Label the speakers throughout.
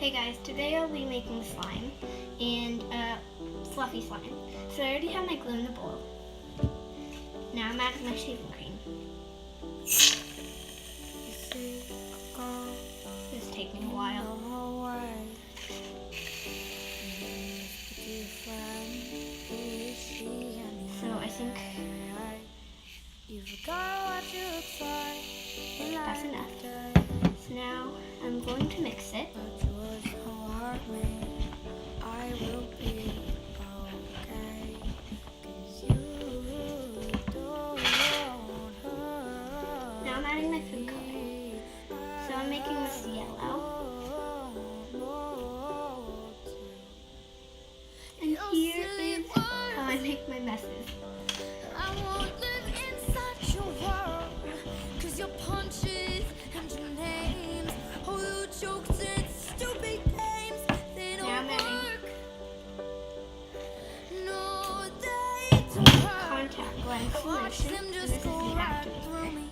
Speaker 1: Hey guys, today I'll be making slime and fluffy slime. So I already have my glue in the bowl. Now I'm adding my shaving cream. It's taking a while. So I think that's enough. So now I'm going to mix it. Now I'm adding my food color. So I'm making this yellow. And here is how I make my messes.
Speaker 2: I won't live inside your world, 'cause your punches and your names, oh, you jokes and stupid games, they don't work. No, they don't work.
Speaker 1: Contact lens
Speaker 2: Watch
Speaker 1: solution.
Speaker 2: them
Speaker 1: And this
Speaker 2: just
Speaker 1: is
Speaker 2: go
Speaker 1: the
Speaker 2: right
Speaker 1: active
Speaker 2: through
Speaker 1: spray.
Speaker 2: me,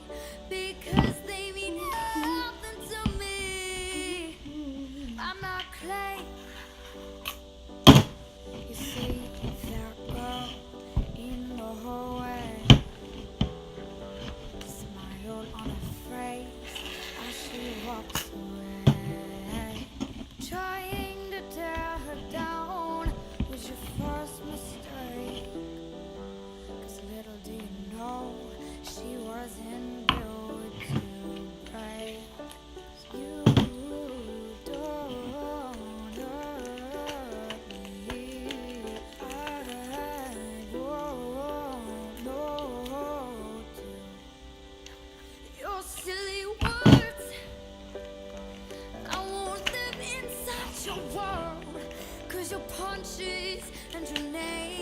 Speaker 2: because they mean nothing to me. I'm not clay. You see that girl in the hallway, smile on her face as she walks away. Trying to tear her down was your first mistake, 'cause little do you know she wasn't built to break. You don't hurt me, I won't know to. Your silly words, I won't live inside your world, 'cause your punches and your names,